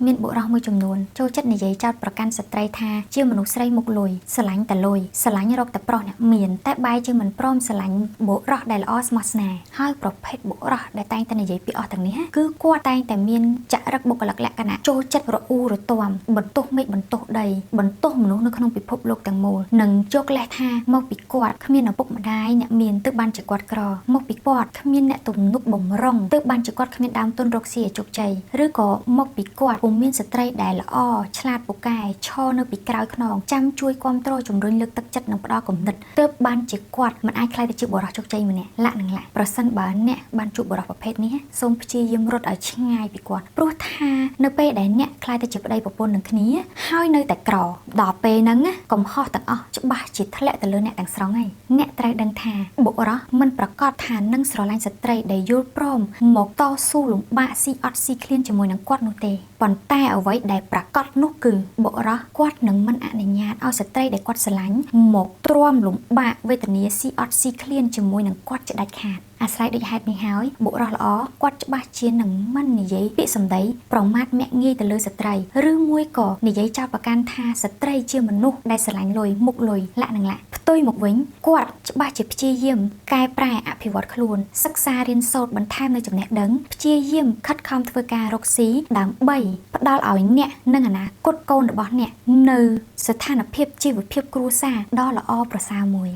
មានបុរសមួយចំនួនចូលចិត្តនិយាយចោទប្រកាន់ស្ត្រីថាជាមនុស្សស្រីមុខលុយស្រឡាញ់តែលុយស្រឡាញ់រកតែប្រុសអ្នកមានតែបែរជាមិនព្រមស្រឡាញ់បុរសដែលល្អស្មោះស្នេហ៍ហើយប្រភេទបុរសដែលតែងតែនិយាយពីអស់ទាំងនេះគឺគាត់តែងតែមានចរិតបុគ្គលិកលក្ខណៈចូលចិត្តរអ៊ូរទាំបន្ទោសមេឃបន្ទោសដីបន្ទោសមនុស្សនៅក្នុងពិភពលោកទាំងមូលនិងយកលេសថាមកពីគាត់គ្មានឪពុកម្ដាយអ្នកមានទើបបានជាគាត់ក្រមកពីគាត់គ្មានអ្នកទំនុកបំរុងទើបបានជាគាត់គ្មានដើមទុនរកស៊ីឲ្យជោគជ័យឬក៏មកពីគាត់ពុំមានស្ត្រីដែលល្អឆ្លាតពូកែឈរនៅពីក្រោយខ្នងចាំជួយគ្រប់គ្រងជំរុញលើកទឹកចិត្តនិងផ្ដល់គំនិតទើបបានជាគាត់មិនអាចខ្លាយទៅជាបុរសជោគជ័យម្នាក់លាក់នឹងលាក់ប្រសិនបើអ្នកបានជួបបុរសប្រភេទនេះសូមព្យាយាមរត់ឲ្យឆ្ងាយពីគាត់ព្រោះថានៅពេលដែលអ្នកខ្លាយទៅជាប្តីប្រពន្ធនឹងគ្នាហើយនៅតែក្រដល់ពេលហ្នឹងកំហុសទាំងអស់ច្បាស់ជាធ្លាក់ទៅលើអ្នកទាំងស្រុងហើយអ្នកត្រូវដឹងថាបុរសមិនប្រកាសថានឹងស្រឡាញ់ស្ត្រីដែលយល់ព្រមមកតស៊ូលំបាកស៊ីអត់ស៊ីឃ្លានជាមួយនឹងគាត់នោះទេប៉ុន្តែអ្វីដែលប្រកាសនោះគឺបុរសគាត់នឹងមិនអនុញ្ញាតឲ្យស្ត្រីដែលគាត់ស្រឡាញ់មកទ្រាំលំបាកវេទនាស៊ីអត់ស៊ីឃ្លានជាមួយនឹងគាត់ជាដាច់ខាតអាស្រ័យដូចហេតុនេះហើយបុរសល្អគាត់ច្បាស់ជានឹងមិននិយាយពាក្យសម្ដីប្រមាថមាក់ងាយទៅលើស្ត្រីឬមួយក៏និយាយចោទប្រកាន់ថាស្ត្រីជាមនុស្សដែលស្រឡាញ់លុយមុខលុយលាក់នឹងលាក់ផ្ទុយមកវិញគាត់ច្បាស់ជាព្យាយាមកែប្រែអភិវឌ្ឍខ្លួនសិក្សារៀនសូត្របន្ថែមនៅចំណេះដឹងព្យាយាមខិតខំធ្វើការរកស៊ីដើម្បីផ្ដល់ឲ្យអ្នកនិងអនាគតកូនរបស់អ្នកនៅស្ថានភាពជីវភាពគ្រួសារដ៏ល្អប្រសើរមួយ